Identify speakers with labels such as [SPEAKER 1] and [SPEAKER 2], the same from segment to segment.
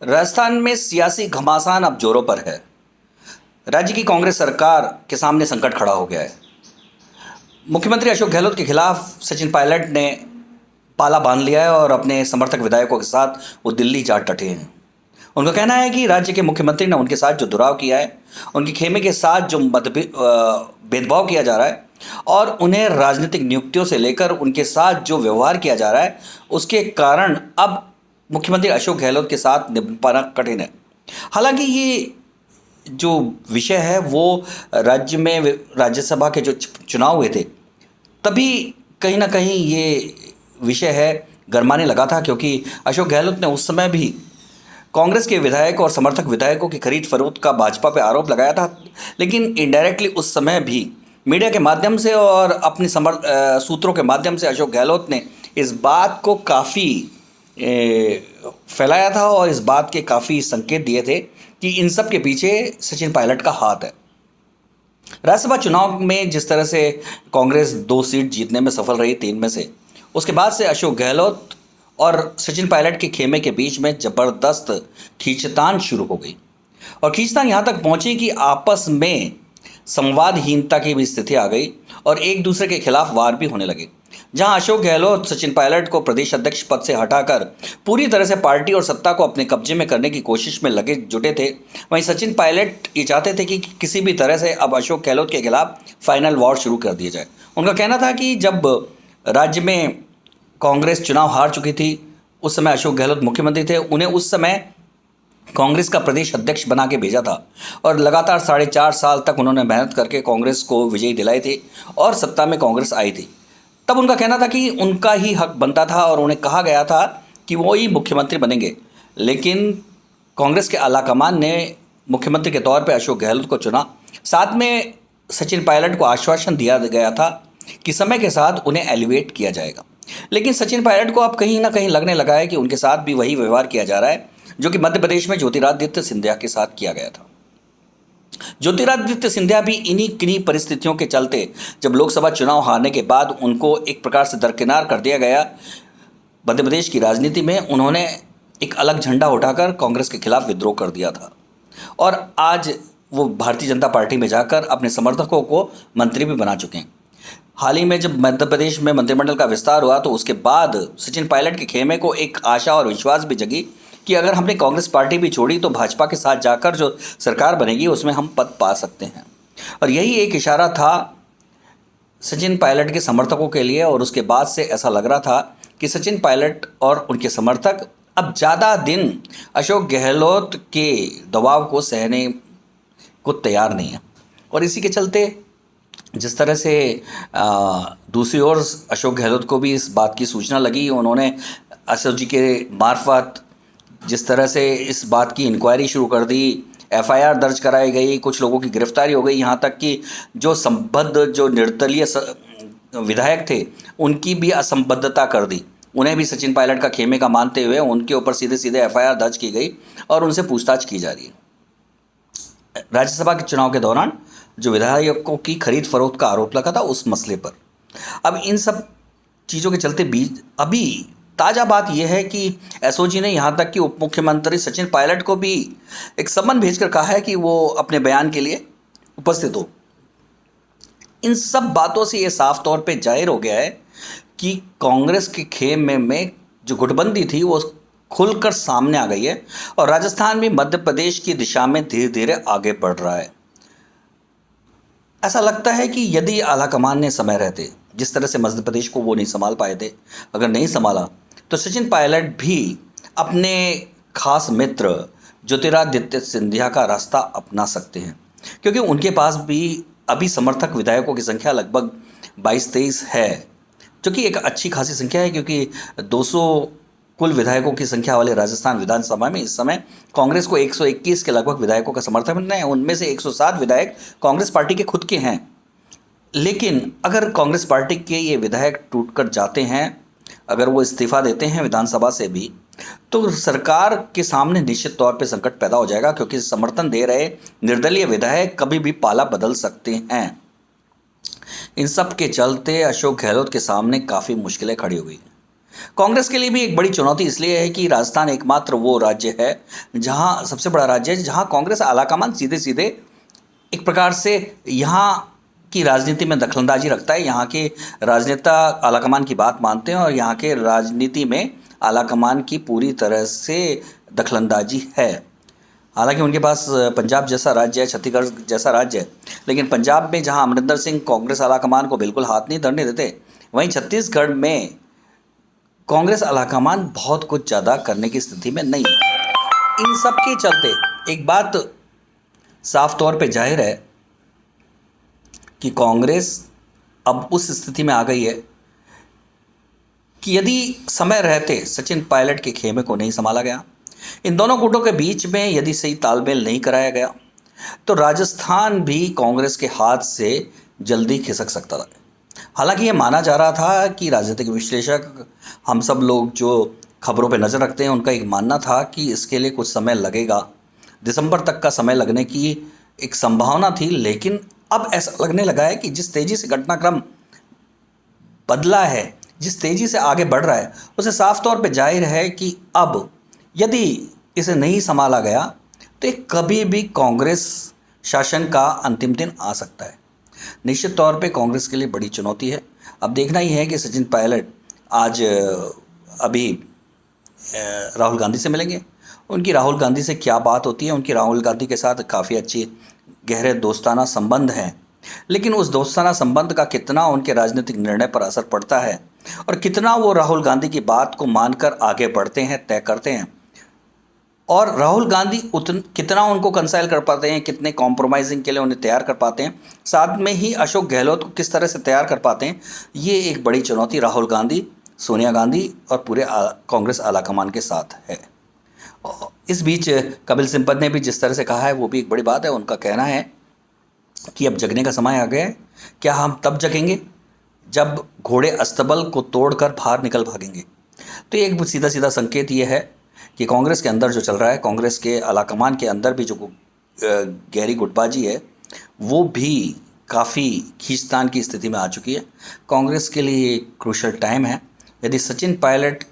[SPEAKER 1] राजस्थान में सियासी घमासान अब जोरों पर है। राज्य की कांग्रेस सरकार के सामने संकट खड़ा हो गया है। मुख्यमंत्री अशोक गहलोत के खिलाफ सचिन पायलट ने पाला बांध लिया है और अपने समर्थक विधायकों के साथ वो दिल्ली जा डटे हैं। उनका कहना है कि राज्य के मुख्यमंत्री ने उनके साथ जो दुराव किया है, उनके खेमे के साथ जो भेदभाव किया जा रहा है और उन्हें राजनीतिक नियुक्तियों से लेकर उनके साथ जो व्यवहार किया जा रहा है, उसके कारण अब मुख्यमंत्री अशोक गहलोत के साथ निभ पाना कठिन है। हालांकि ये जो विषय है वो राज्य में राज्यसभा के जो चुनाव हुए थे तभी कहीं ना कहीं ये विषय है गरमाने लगा था, क्योंकि अशोक गहलोत ने उस समय भी कांग्रेस के विधायक और समर्थक विधायकों की खरीद फरोख्त का भाजपा पे आरोप लगाया था। लेकिन इनडायरेक्टली उस समय भी मीडिया के माध्यम से और अपनी सूत्रों के माध्यम से अशोक गहलोत ने इस बात को काफ़ी फैलाया था और इस बात के काफ़ी संकेत दिए थे कि इन सब के पीछे सचिन पायलट का हाथ है। राज्यसभा चुनाव में जिस तरह से कांग्रेस 2 सीट जीतने में सफल रही 3 में से, उसके बाद से अशोक गहलोत और सचिन पायलट के खेमे के बीच में ज़बरदस्त खींचतान शुरू हो गई और खींचतान यहाँ तक पहुँची कि आपस में संवादहीनता की भी स्थिति आ गई और एक दूसरे के खिलाफ वार भी होने लगे। जहां अशोक गहलोत सचिन पायलट को प्रदेश अध्यक्ष पद से हटाकर पूरी तरह से पार्टी और सत्ता को अपने कब्जे में करने की कोशिश में लगे जुटे थे, वहीं सचिन पायलट ये चाहते थे कि किसी भी तरह से अब अशोक गहलोत के खिलाफ फाइनल वॉर शुरू कर दिया जाए। उनका कहना था कि जब राज्य में कांग्रेस चुनाव हार चुकी थी, उस समय अशोक गहलोत मुख्यमंत्री थे, उन्हें उस समय कांग्रेस का प्रदेश अध्यक्ष बना के भेजा था और लगातार 4.5 साल तक उन्होंने मेहनत करके कांग्रेस को विजयी दिलाई थी और सत्ता में कांग्रेस आई थी। तब उनका कहना था कि उनका ही हक बनता था और उन्हें कहा गया था कि वो ही मुख्यमंत्री बनेंगे। लेकिन कांग्रेस के आलाकमान ने मुख्यमंत्री के तौर पर अशोक गहलोत को चुना। साथ में सचिन पायलट को आश्वासन दिया गया था कि समय के साथ उन्हें एलिवेट किया जाएगा। लेकिन सचिन पायलट को अब कहीं ना कहीं लगने लगा है कि उनके साथ भी वही व्यवहार किया जा रहा है जो कि मध्य प्रदेश में ज्योतिरादित्य सिंधिया के साथ किया गया था। ज्योतिरादित्य सिंधिया भी किन्हीं परिस्थितियों के चलते जब लोकसभा चुनाव हारने के बाद उनको एक प्रकार से दरकिनार कर दिया गया, मध्य प्रदेश की राजनीति में उन्होंने एक अलग झंडा उठाकर कांग्रेस के खिलाफ विद्रोह कर दिया था और आज वो भारतीय जनता पार्टी में जाकर अपने समर्थकों को मंत्री भी बना चुके हैं। हाल ही में जब मध्य प्रदेश में मंत्रिमंडल का विस्तार हुआ तो उसके बाद सचिन पायलट के खेमे को एक आशा और विश्वास भी जगी कि अगर हमने कांग्रेस पार्टी भी छोड़ी तो भाजपा के साथ जाकर जो सरकार बनेगी उसमें हम पद पा सकते हैं। और यही एक इशारा था सचिन पायलट के समर्थकों के लिए और उसके बाद से ऐसा लग रहा था कि सचिन पायलट और उनके समर्थक अब ज़्यादा दिन अशोक गहलोत के दबाव को सहने को तैयार नहीं है। और इसी के चलते जिस तरह से दूसरी ओर अशोक गहलोत को भी इस बात की सूचना लगी, उन्होंने अशोक जी के मार्फत जिस तरह से इस बात की इंक्वायरी शुरू कर दी, एफआईआर दर्ज कराई गई, कुछ लोगों की गिरफ्तारी हो गई, यहाँ तक कि जो संबद्ध जो निर्दलीय विधायक थे उनकी भी असंबद्धता कर दी। उन्हें भी सचिन पायलट का खेमे का मानते हुए उनके ऊपर सीधे सीधे एफआईआर दर्ज की गई और उनसे पूछताछ की जा रही है। राज्यसभा के चुनाव के दौरान जो विधायकों की खरीद फरोख्त का आरोप लगा था उस मसले पर अब इन सब चीज़ों के चलते बीच अभी ताज़ा बात यह है कि एसओजी ने यहाँ तक कि उप मुख्यमंत्री सचिन पायलट को भी एक सम्मन भेजकर कहा है कि वो अपने बयान के लिए उपस्थित हो। इन सब बातों से ये साफ तौर पे जाहिर हो गया है कि कांग्रेस के खेमे में जो गुटबंदी थी वो खुलकर सामने आ गई है और राजस्थान भी मध्य प्रदेश की दिशा में धीरे धीरे आगे बढ़ रहा है। ऐसा लगता है कि यदि आलाकमान ने समय रहते, जिस तरह से मध्य प्रदेश को वो नहीं संभाल पाए थे, अगर नहीं संभाला तो सचिन पायलट भी अपने खास मित्र ज्योतिरादित्य सिंधिया का रास्ता अपना सकते हैं, क्योंकि उनके पास भी अभी समर्थक विधायकों की संख्या लगभग 22-23 है, जो कि एक अच्छी खासी संख्या है, क्योंकि 200 कुल विधायकों की संख्या वाले राजस्थान विधानसभा में इस समय कांग्रेस को 121 के लगभग विधायकों का समर्थन है। उनमें से 107 विधायक कांग्रेस पार्टी के खुद के हैं। लेकिन अगर कांग्रेस पार्टी के ये विधायक टूटकर जाते हैं, अगर वो इस्तीफा देते हैं विधानसभा से भी, तो सरकार के सामने निश्चित तौर पे संकट पैदा हो जाएगा, क्योंकि समर्थन दे रहे निर्दलीय विधायक कभी भी पाला बदल सकते हैं। इन सब के चलते अशोक गहलोत के सामने काफ़ी मुश्किलें खड़ी हो गई हैं। कांग्रेस के लिए भी एक बड़ी चुनौती इसलिए है कि राजस्थान एकमात्र वो राज्य है जहां, सबसे बड़ा राज्य है जहां कांग्रेस आलाकमान सीधे सीधे एक प्रकार से यहाँ की राजनीति में दखलंदाजी रखता है। यहाँ के राजनेता आलाकमान की बात मानते हैं और यहाँ के राजनीति में आलाकमान की पूरी तरह से दखलंदाजी है। हालांकि उनके पास पंजाब जैसा राज्य है, छत्तीसगढ़ जैसा राज्य है, लेकिन पंजाब में जहाँ अमरिंदर सिंह कांग्रेस आलाकमान को बिल्कुल हाथ नहीं धरने देते, वहीं छत्तीसगढ़ में कांग्रेस आलाकमान बहुत कुछ ज़्यादा करने की स्थिति में नहीं है। इन सब के चलते एक बात साफ तौर पे जाहिर है कि कांग्रेस अब उस स्थिति में आ गई है कि यदि समय रहते सचिन पायलट के खेमे को नहीं संभाला गया, इन दोनों गुटों के बीच में यदि सही तालमेल नहीं कराया गया, तो राजस्थान भी कांग्रेस के हाथ से जल्दी खिसक सकता था। हालांकि ये माना जा रहा था कि राजनीतिक विश्लेषक, हम सब लोग जो खबरों पे नज़र रखते हैं, उनका एक मानना था कि इसके लिए कुछ समय लगेगा, दिसंबर तक का समय लगने की एक संभावना थी। लेकिन अब ऐसा लगने लगा है कि जिस तेज़ी से घटनाक्रम बदला है, जिस तेज़ी से आगे बढ़ रहा है, उसे साफ तौर पे जाहिर है कि अब यदि इसे नहीं संभाला गया तो ये कभी भी कांग्रेस शासन का अंतिम दिन आ सकता है। निश्चित तौर पे कांग्रेस के लिए बड़ी चुनौती है। अब देखना ही है कि सचिन पायलट आज अभी राहुल गांधी से मिलेंगे, उनकी राहुल गांधी से क्या बात होती है। उनकी राहुल गांधी के साथ काफ़ी अच्छी गहरे दोस्ताना संबंध हैं, लेकिन उस दोस्ताना संबंध का कितना उनके राजनीतिक निर्णय पर असर पड़ता है और कितना वो राहुल गांधी की बात को मानकर आगे बढ़ते हैं, तय करते हैं, और राहुल गांधी कितना उनको कंसाइल कर पाते हैं, कितने कॉम्प्रोमाइज़िंग के लिए उन्हें तैयार कर पाते हैं, साथ में ही अशोक गहलोत को किस तरह से तैयार कर पाते हैं, ये एक बड़ी चुनौती राहुल गांधी, सोनिया गांधी और पूरे कांग्रेस आलाकमान के साथ है। और इस बीच कपिल सिब्बल ने भी जिस तरह से कहा है वो भी एक बड़ी बात है। उनका कहना है कि अब जगने का समय आ गया है। क्या हम तब जगेंगे जब घोड़े अस्तबल को तोड़कर बाहर निकल भागेंगे? तो ये एक सीधा सीधा संकेत ये है कि कांग्रेस के अंदर जो चल रहा है, कांग्रेस के आलाकमान के अंदर भी जो गहरी गुटबाजी है, वो भी काफ़ी खींचतान की स्थिति में आ चुकी है। कांग्रेस के लिए क्रूशल टाइम है। यदि सचिन पायलट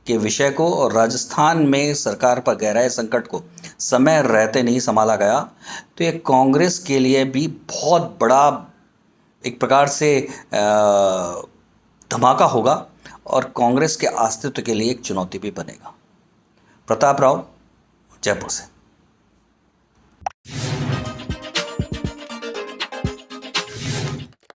[SPEAKER 1] के विषय को और राजस्थान में सरकार पर गहराए संकट को समय रहते नहीं संभाला गया, तो ये कांग्रेस के लिए भी बहुत बड़ा एक प्रकार से धमाका होगा और कांग्रेस के अस्तित्व के लिए एक चुनौती भी बनेगा। प्रताप राव, जयपुर से।